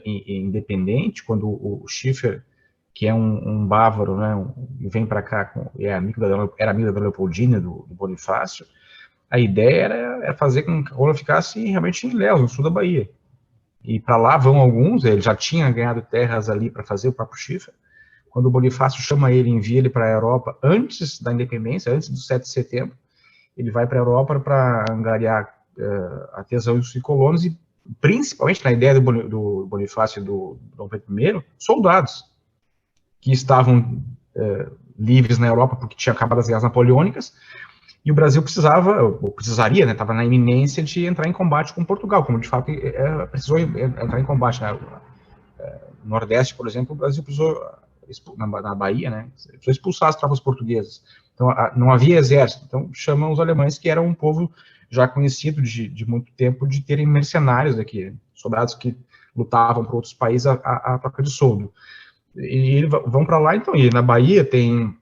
independente, quando o Schiffer, que é um bávaro, né, vem para cá, era amigo da Leopoldina, do Bonifácio, a ideia era fazer com que a colônia ficasse realmente em Ilhéus, no sul da Bahia. E para lá vão alguns, ele já tinha ganhado terras ali para fazer o próprio Schiffer. Quando o Bonifácio chama ele, envia ele para a Europa antes da independência, antes do 7 de setembro, ele vai para a Europa para angariar artesãos e colonos, e principalmente na ideia do Bonifácio e do Dom Pedro I, soldados que estavam livres na Europa porque tinham acabado as guerras napoleônicas, e o Brasil precisaria, né, estava na iminência de entrar em combate com Portugal, como de fato precisou entrar em combate. Né? No Nordeste, por exemplo, o Brasil precisou, na Bahia, né, precisou expulsar as tropas portuguesas. Então, não havia exército. Então, chamam os alemães, que eram um povo já conhecido de muito tempo, de terem mercenários aqui, soldados que lutavam para outros países a troca de soldo. E eles vão para lá, então, e na Bahia tem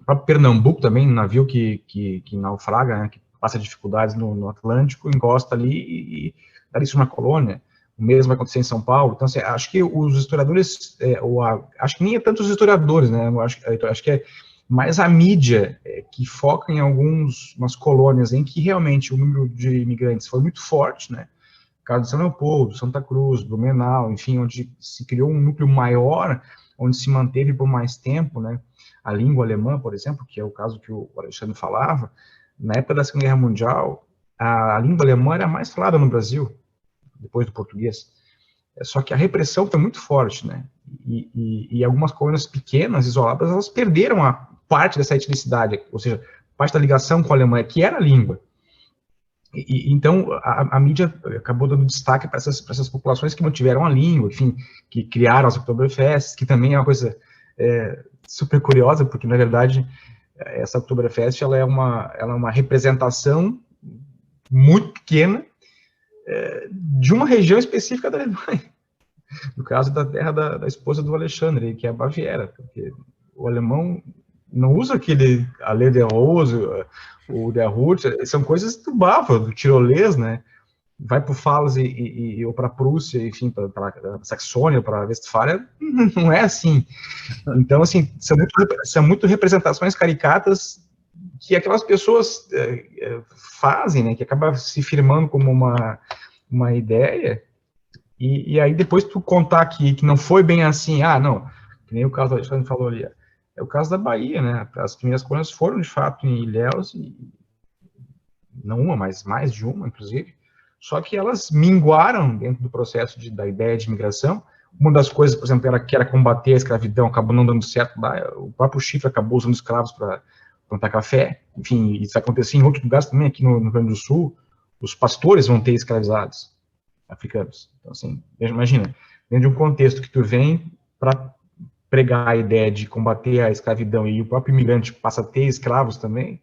o próprio Pernambuco também, um navio que naufraga, né, que passa dificuldades no Atlântico, encosta ali e dá isso uma colônia. O mesmo vai acontecer em São Paulo. Então, assim, acho que os historiadores, acho que nem é tanto os historiadores, né, acho que é mais a mídia que foca em umas colônias em que realmente o número de imigrantes foi muito forte, né, caso de São Leopoldo, Santa Cruz, Blumenau, enfim, onde se criou um núcleo maior, onde se manteve por mais tempo, né, a língua alemã, por exemplo, que é o caso que o Alexandre falava. Na época da Segunda Guerra Mundial, a língua alemã era mais falada no Brasil, depois do português. Só que a repressão foi muito forte, né? E algumas colônias pequenas, isoladas, elas perderam a parte dessa etnicidade, ou seja, parte da ligação com a Alemanha, que era a língua. Então, a mídia acabou dando destaque para essas populações que mantiveram a língua, enfim, que criaram as Oktoberfests, que também é uma coisa super curiosa, porque, na verdade, essa Oktoberfest ela é uma representação muito pequena de uma região específica da Alemanha. No caso da terra da esposa do Alexandre, que é a Baviera, porque o alemão não usa aquele Allée der Rose, o der Ruth, são coisas do bávaro, do tirolês, né? Vai para o Fals ou para a Prússia, enfim, para a Saxônia, para a Westfália, não é assim. Então, assim, são muito representações caricatas que aquelas pessoas fazem, né? Que acaba se firmando como uma ideia, e aí depois tu contar que não foi bem assim, não, que nem o caso do Alexandre falou ali, é o caso da Bahia, né? As primeiras colônias foram, de fato, em Ilhéus, não uma, mas mais de uma, inclusive, só que elas minguaram dentro do processo da ideia de imigração. Uma das coisas, por exemplo, que era combater a escravidão, acabou não dando certo lá, o próprio Schiffer acabou usando escravos para plantar café, enfim, isso acontecia em outros lugares também, aqui no Rio Grande do Sul, os pastores vão ter escravizados africanos. Então, assim, imagina, dentro de um contexto que tu vem para pregar a ideia de combater a escravidão e o próprio imigrante passa a ter escravos também,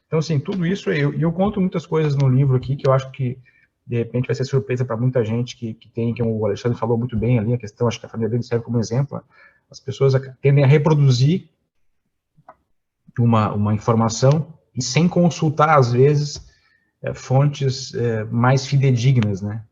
Então, assim, tudo isso, eu conto muitas coisas no livro aqui que eu acho que, de repente, vai ser surpresa para muita gente que tem, que o Alexandre falou muito bem ali, a questão, acho que a família dele serve como exemplo. As pessoas tendem a reproduzir uma informação e sem consultar, às vezes, fontes mais fidedignas, né?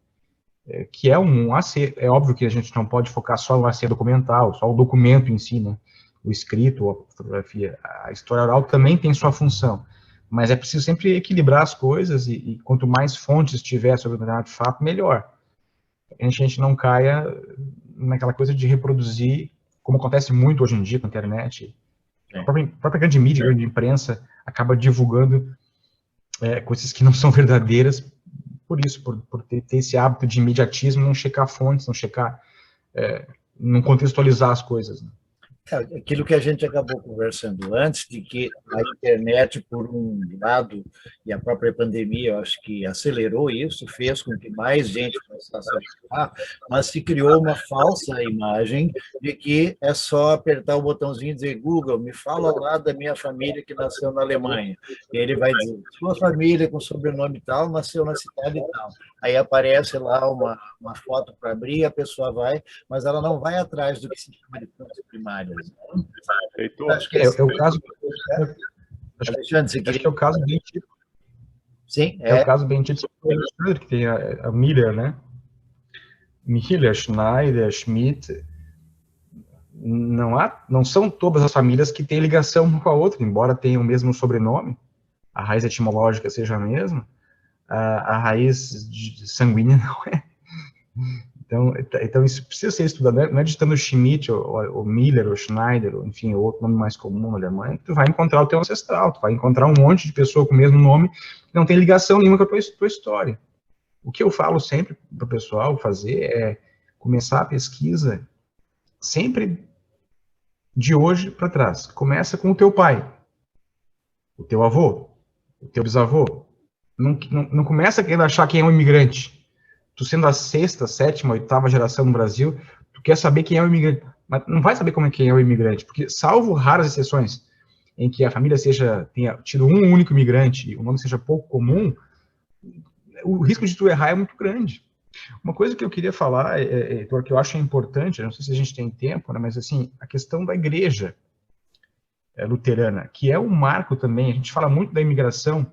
Que é um acerto. É óbvio que a gente não pode focar só no acerto documental, só o documento em si, né? O escrito, a fotografia, a história oral também tem sua função, mas é preciso sempre equilibrar as coisas e quanto mais fontes tiver sobre o determinado fato, melhor. A gente não caia naquela coisa de reproduzir, como acontece muito hoje em dia com a internet. A própria grande mídia, a grande imprensa, acaba divulgando coisas que não são verdadeiras, por isso, por ter esse hábito de imediatismo, não checar fontes, não checar, não contextualizar as coisas, né? Aquilo que a gente acabou conversando antes, de que a internet, por um lado, e a própria pandemia, eu acho que acelerou isso, fez com que mais gente passasse a jogar, mas se criou uma falsa imagem de que é só apertar o botãozinho e dizer: Google, me fala lá da minha família que nasceu na Alemanha. E ele vai dizer: sua família com sobrenome tal nasceu na cidade tal. Aí aparece lá uma foto para abrir, a pessoa vai, mas ela não vai atrás do que se chama de fontes primárias. Acho que é o caso. Alexandre, acho que é o caso bem típico. Sim, é o caso bem típico que tem a Miller, né? Miller, Schneider, Schmidt. Não são todas as famílias que têm ligação uma com a outra, embora tenham o mesmo sobrenome, a raiz etimológica seja a mesma, a raiz sanguínea não é. Então isso precisa ser estudado, não é digitando Schmidt, ou Miller, ou Schneider, ou enfim, outro nome mais comum na Alemanha, que tu vai encontrar o teu ancestral, tu vai encontrar um monte de pessoa com o mesmo nome que não tem ligação nenhuma com a tua história. O que eu falo sempre para o pessoal fazer é começar a pesquisa sempre de hoje para trás. Começa com o teu pai, o teu avô, o teu bisavô. Não começa querendo achar quem é um imigrante. Tu sendo a sexta, sétima, oitava geração no Brasil, tu quer saber quem é o imigrante. Mas não vai saber quem é o imigrante, porque, salvo raras exceções em que a família tenha tido um único imigrante e o nome seja pouco comum, o risco de tu errar é muito grande. Uma coisa que eu queria falar, que eu acho importante, não sei se a gente tem tempo, né, mas assim, a questão da igreja luterana, que é um marco também. A gente fala muito da imigração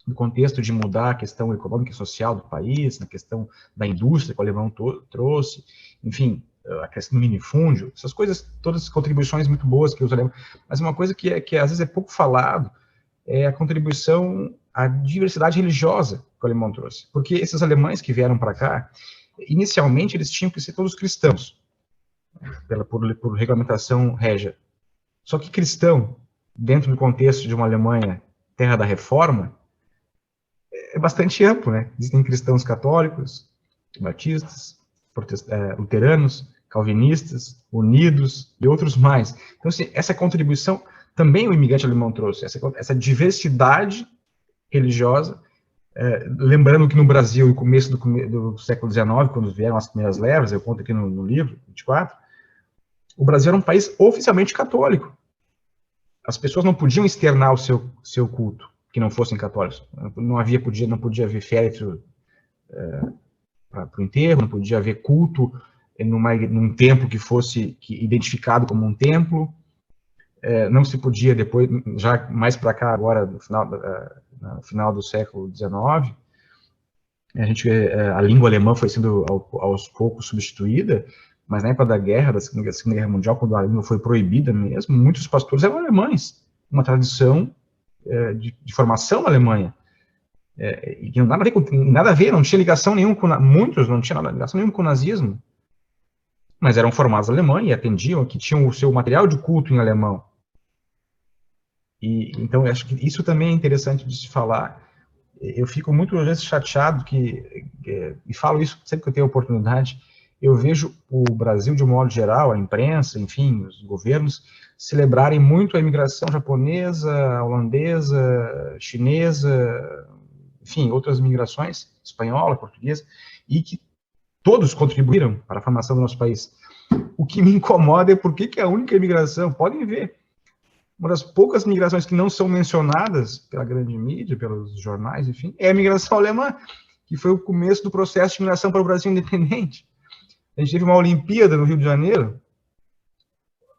no contexto de mudar a questão econômica e social do país, na questão da indústria que o alemão trouxe, enfim, a questão do minifúndio, essas coisas, todas as contribuições muito boas que os alemães... Mas uma coisa que às vezes é pouco falado é a contribuição à diversidade religiosa que o alemão trouxe. Porque esses alemães que vieram para cá, inicialmente eles tinham que ser todos cristãos, por regulamentação régia. Só que cristão, dentro do contexto de uma Alemanha, terra da reforma, é bastante amplo, né? Existem cristãos católicos, batistas, luteranos, calvinistas, unidos e outros mais. Então, assim, essa contribuição também o imigrante alemão trouxe, essa diversidade religiosa, lembrando que no Brasil, no começo do século XIX, quando vieram as primeiras levas, eu conto aqui no livro, 24, o Brasil era um país oficialmente católico. As pessoas não podiam externar o seu culto, que não fossem católicos. Não podia haver féretro para o enterro, não podia haver culto num templo que fosse identificado como um templo. Não se podia depois, já mais para cá agora, no final do século XIX, a língua alemã foi sendo aos poucos substituída, mas na época da Segunda Guerra Mundial, quando a língua foi proibida mesmo, muitos pastores eram alemães, uma tradição de formação na Alemanha, e que nada a ver, não tinha ligação nenhuma muitos não tinham ligação nenhuma com o nazismo, mas eram formados na Alemanha e atendiam, que tinham o seu material de culto em alemão. Então, eu acho que isso também é interessante de se falar. Eu fico muito, às vezes, chateado e falo isso sempre que eu tenho oportunidade. Eu vejo o Brasil, de um modo geral, a imprensa, enfim, os governos, celebrarem muito a imigração japonesa, holandesa, chinesa, enfim, outras migrações, espanhola, portuguesa, e que todos contribuíram para a formação do nosso país. O que me incomoda é por que a única imigração, podem ver, uma das poucas migrações que não são mencionadas pela grande mídia, pelos jornais, enfim, é a migração alemã, que foi o começo do processo de migração para o Brasil independente. A gente teve uma Olimpíada no Rio de Janeiro,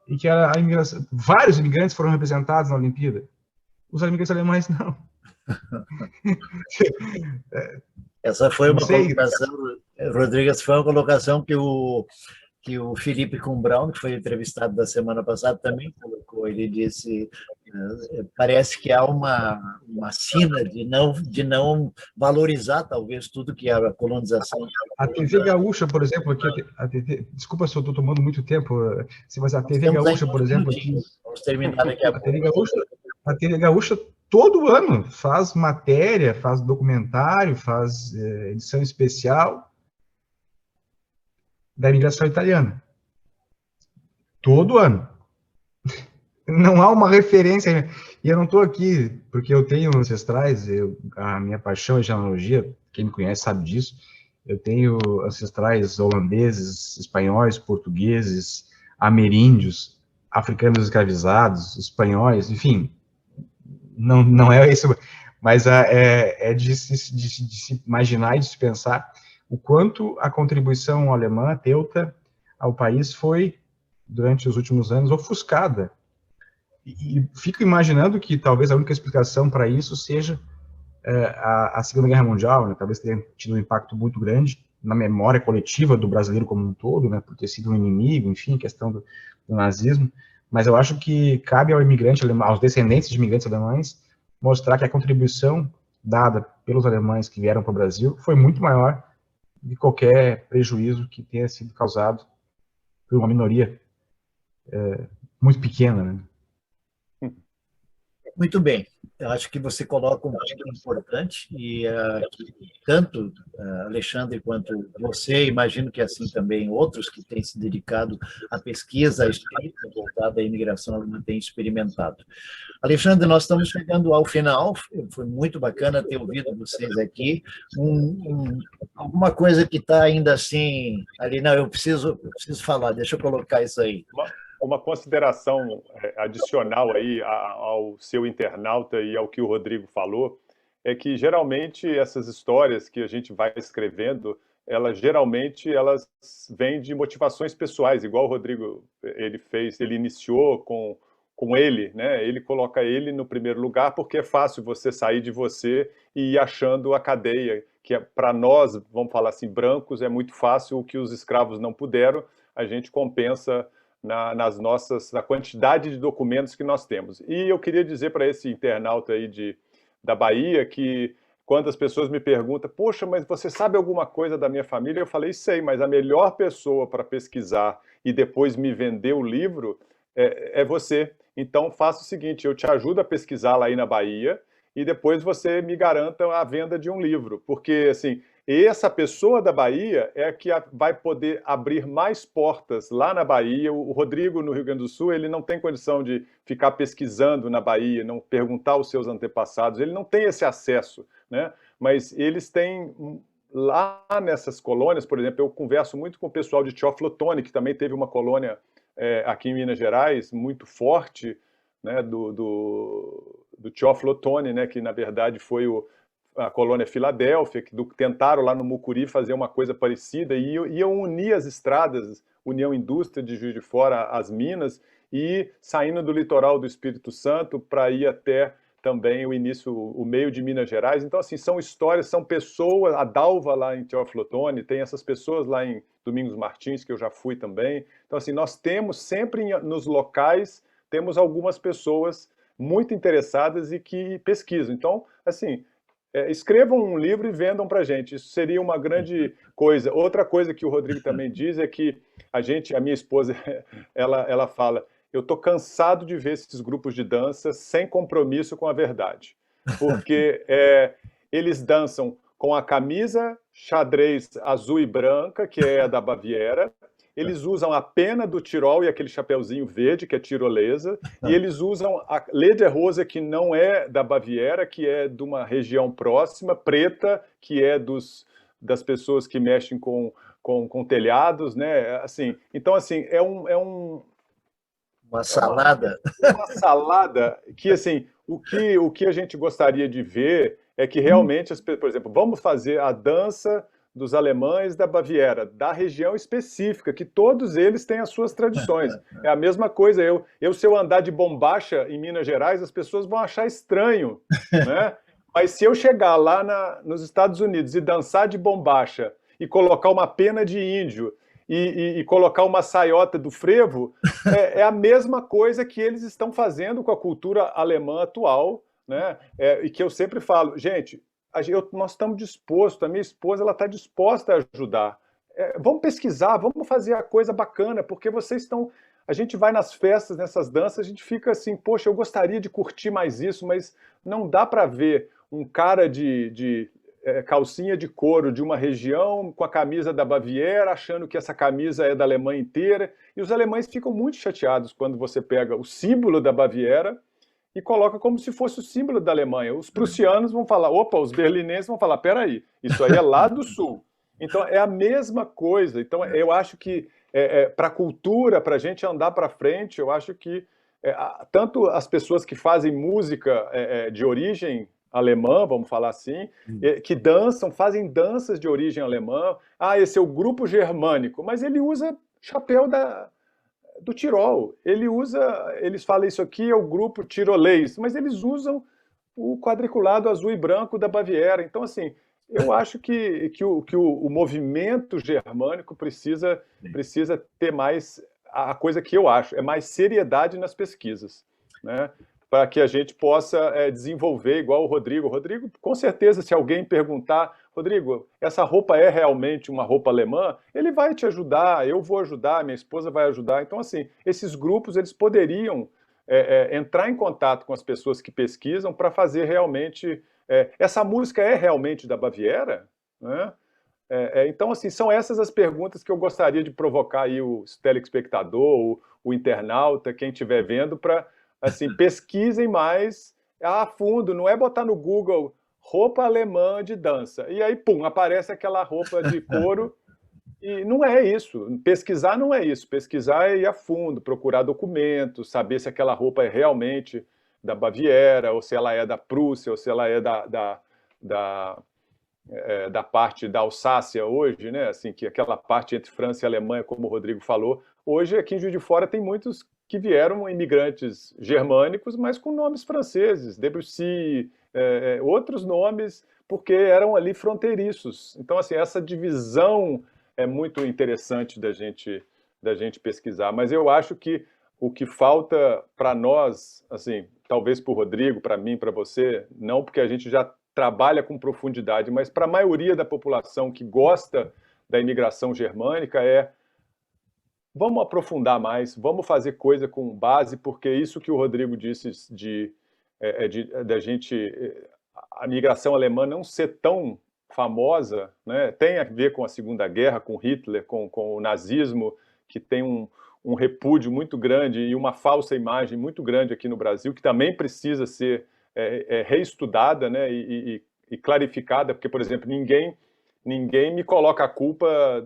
e que a imigração, vários imigrantes foram representados na Olimpíada. Os imigrantes alemães não. Essa foi uma colocação, Rodrigues, foi uma colocação que o Felipe Cumbrão, que foi entrevistado da semana passada, também colocou. Ele disse, parece que há uma sina de não valorizar, talvez, tudo que a colonização... A TV Gaúcha, por exemplo, aqui, desculpa se eu estou tomando muito tempo, mas a TV Gaúcha, por exemplo, aqui... Vamos terminar daqui a pouco. A TV Gaúcha, todo ano, faz matéria, faz documentário, faz edição especial da imigração italiana. Todo ano. Não há uma referência. E eu não estou aqui porque eu tenho ancestrais, a minha paixão é genealogia, quem me conhece sabe disso. Eu tenho ancestrais holandeses, espanhóis, portugueses, ameríndios, africanos escravizados, espanhóis, enfim. Não é isso, mas é de se imaginar e de se pensar o quanto a contribuição alemã, teuta, ao país foi, durante os últimos anos, ofuscada. E fico imaginando que talvez a única explicação para isso seja a Segunda Guerra Mundial, né? Talvez tenha tido um impacto muito grande na memória coletiva do brasileiro como um todo, né? Por ter sido um inimigo, enfim, questão do nazismo. Mas eu acho que cabe ao imigrante alemão, aos descendentes de imigrantes alemães, mostrar que a contribuição dada pelos alemães que vieram para o Brasil foi muito maior de qualquer prejuízo que tenha sido causado por uma minoria muito pequena, né? Muito bem. Eu acho que você coloca um ponto importante e que tanto Alexandre quanto você, imagino que assim também outros que têm se dedicado à pesquisa, à escrita voltada à imigração alemã têm experimentado. Alexandre, nós estamos chegando ao final, foi muito bacana ter ouvido vocês aqui. Alguma coisa que está ainda assim, ali, não, eu preciso falar, deixa eu colocar isso aí. Uma consideração adicional aí ao seu internauta e ao que o Rodrigo falou, é que geralmente essas histórias que a gente vai escrevendo, elas vêm de motivações pessoais, igual o Rodrigo ele iniciou com ele, né? Ele coloca ele no primeiro lugar porque é fácil você sair de você e ir achando a cadeia, que para nós, vamos falar assim, brancos, é muito fácil, o que os escravos não puderam, a gente compensa na quantidade de documentos que nós temos. E eu queria dizer para esse internauta aí da Bahia que quando as pessoas me perguntam, poxa, mas você sabe alguma coisa da minha família? Eu falei, sei, mas a melhor pessoa para pesquisar e depois me vender o livro é você. Então faça o seguinte, eu te ajudo a pesquisar lá aí na Bahia e depois você me garanta a venda de um livro, porque assim, essa pessoa da Bahia é a que vai poder abrir mais portas lá na Bahia. O Rodrigo, no Rio Grande do Sul, ele não tem condição de ficar pesquisando na Bahia, não perguntar aos seus antepassados, ele não tem esse acesso, né? Mas eles têm, lá nessas colônias, por exemplo, eu converso muito com o pessoal de Teófilo-Otoni, que também teve uma colônia aqui em Minas Gerais, muito forte, né, do Teófilo-Otoni, né, que na verdade foi a colônia Filadélfia, que tentaram lá no Mucuri fazer uma coisa parecida, e iam unir as estradas, União Indústria de Juiz de Fora, as minas, e saindo do litoral do Espírito Santo para ir até também o meio de Minas Gerais. Então, assim, são histórias, são pessoas, a Dalva lá em Teófilo-Otoni, tem essas pessoas lá em Domingos Martins, que eu já fui também. Então, assim, nós temos sempre nos locais, temos algumas pessoas muito interessadas e que pesquisam. Então, assim, escrevam um livro e vendam para a gente. Isso seria uma grande coisa. Outra coisa que o Rodrigo também diz é que a minha esposa, ela fala, eu estou cansado de ver esses grupos de dança sem compromisso com a verdade. Porque eles dançam com a camisa xadrez azul e branca, que é a da Baviera, eles usam a pena do Tirol e aquele chapeuzinho verde, que é tirolesa, e eles usam a Lederhosen, que não é da Baviera, que é de uma região próxima, preta, que é das pessoas que mexem com telhados, né? Assim, então, assim, Uma salada. Uma salada que, assim, o que a gente gostaria de ver é que realmente, por exemplo, vamos fazer a dança dos alemães da Baviera, da região específica, que todos eles têm as suas tradições. É a mesma coisa, se eu andar de bombacha em Minas Gerais, as pessoas vão achar estranho, né? Mas se eu chegar lá nos Estados Unidos e dançar de bombacha e colocar uma pena de índio e colocar uma saiota do frevo, é a mesma coisa que eles estão fazendo com a cultura alemã atual, né? E que eu sempre falo, gente, nós estamos dispostos, a minha esposa ela está disposta a ajudar. Vamos pesquisar, vamos fazer a coisa bacana, porque vocês estão... A gente vai nas festas, nessas danças, a gente fica assim, poxa, eu gostaria de curtir mais isso, mas não dá para ver um cara de calcinha de couro de uma região com a camisa da Baviera, achando que essa camisa é da Alemanha inteira, e os alemães ficam muito chateados quando você pega o símbolo da Baviera e coloca como se fosse o símbolo da Alemanha. Os prussianos vão falar, opa, os berlinenses vão falar, peraí, isso aí é lá do sul. Então é a mesma coisa. Então eu acho que para a cultura, para a gente andar para frente, eu acho que tanto as pessoas que fazem música de origem alemã, vamos falar assim, que dançam, fazem danças de origem alemã. Ah, esse é o grupo germânico, mas ele usa chapéu do Tirol. Eles falam isso aqui é o grupo tirolês, mas eles usam o quadriculado azul e branco da Baviera. Então, assim, eu acho que o movimento germânico precisa ter mais, a coisa que eu acho, é mais seriedade nas pesquisas, né? Para que a gente possa desenvolver igual o Rodrigo. Rodrigo, com certeza, se alguém perguntar, Rodrigo, essa roupa é realmente uma roupa alemã? Ele vai te ajudar, eu vou ajudar, minha esposa vai ajudar. Então, assim, esses grupos, eles poderiam entrar em contato com as pessoas que pesquisam para fazer realmente... essa música é realmente da Baviera? Né? Então, assim, são essas as perguntas que eu gostaria de provocar aí o telespectador, o internauta, quem estiver vendo, para... Assim, pesquisem mais a fundo, não é botar no Google roupa alemã de dança, e aí, pum, aparece aquela roupa de couro, e não é isso, pesquisar não é isso, pesquisar é ir a fundo, procurar documentos, saber se aquela roupa é realmente da Baviera, ou se ela é da Prússia, ou se ela é da parte da Alsácia hoje, né? Assim, que aquela parte entre França e Alemanha, como o Rodrigo falou, hoje aqui em Juiz de Fora tem muitos que vieram imigrantes germânicos, mas com nomes franceses, Debussy, outros nomes, porque eram ali fronteiriços. Então, assim, essa divisão é muito interessante da gente pesquisar, mas eu acho que o que falta para nós, assim, talvez para o Rodrigo, para mim, para você, não porque a gente já trabalha com profundidade, mas para a maioria da população que gosta da imigração germânica vamos aprofundar mais, vamos fazer coisa com base, porque isso que o Rodrigo disse da gente, a migração alemã não ser tão famosa, né, tem a ver com a Segunda Guerra, com Hitler, com o nazismo, que tem um repúdio muito grande e uma falsa imagem muito grande aqui no Brasil, que também precisa ser reestudada, né, e clarificada, porque, por exemplo, ninguém me coloca a culpa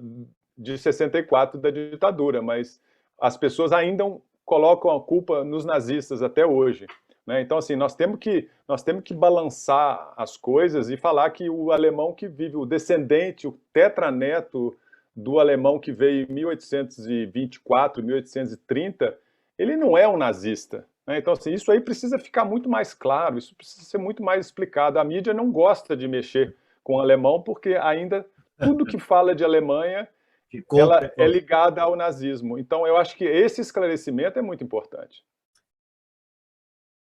de 64 da ditadura, mas as pessoas ainda colocam a culpa nos nazistas até hoje, né? Então, assim, nós temos que balançar as coisas e falar que o alemão que vive, o descendente, o tetraneto do alemão que veio em 1824, 1830, ele não é um nazista, né? Então, assim, isso aí precisa ficar muito mais claro, isso precisa ser muito mais explicado. A mídia não gosta de mexer com o alemão porque ainda tudo que fala de Alemanha ela é ligada ao nazismo. Então, eu acho que esse esclarecimento é muito importante.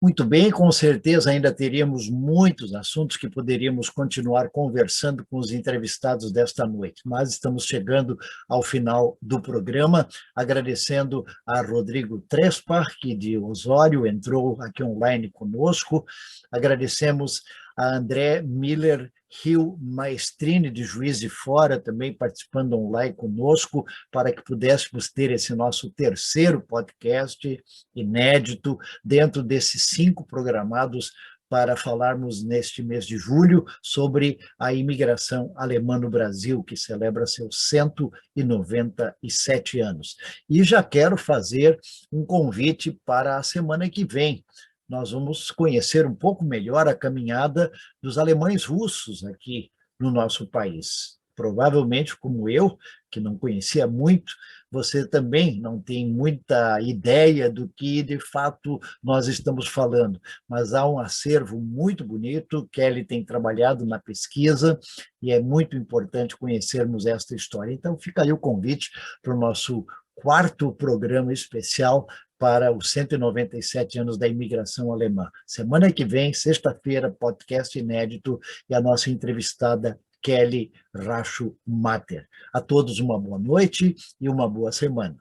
Muito bem, com certeza ainda teríamos muitos assuntos que poderíamos continuar conversando com os entrevistados desta noite, mas estamos chegando ao final do programa, agradecendo a Rodrigo Trespa, que de Osório entrou aqui online conosco, agradecemos a André Miller Rio Maestrini, de Juiz de Fora, também participando online conosco, para que pudéssemos ter esse nosso terceiro podcast inédito, dentro desses 5 programados para falarmos neste mês de julho sobre a imigração alemã no Brasil, que celebra seus 197 anos. E já quero fazer um convite para a semana que vem. Nós vamos conhecer um pouco melhor a caminhada dos alemães russos aqui no nosso país. Provavelmente, como eu, que não conhecia muito, você também não tem muita ideia do que, de fato, nós estamos falando, mas há um acervo muito bonito. Kelly tem trabalhado na pesquisa e é muito importante conhecermos esta história. Então, fica aí o convite para o nosso quarto programa especial para os 197 anos da imigração alemã. Semana que vem, sexta-feira, podcast inédito e a nossa entrevistada Kelly Racho-Matter. A todos uma boa noite e uma boa semana.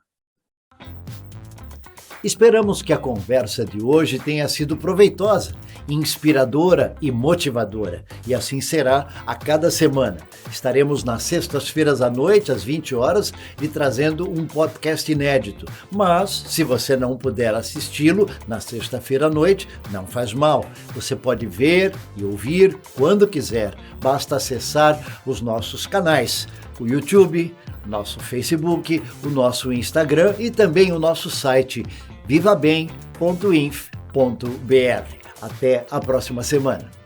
Esperamos que a conversa de hoje tenha sido proveitosa, inspiradora e motivadora, e assim será a cada semana. Estaremos nas sextas-feiras à noite, às 20 horas, lhe trazendo um podcast inédito. Mas, se você não puder assisti-lo na sexta-feira à noite, não faz mal. Você pode ver e ouvir quando quiser. Basta acessar os nossos canais, o YouTube, nosso Facebook, o nosso Instagram e também o nosso site vivabem.inf.br. Até a próxima semana.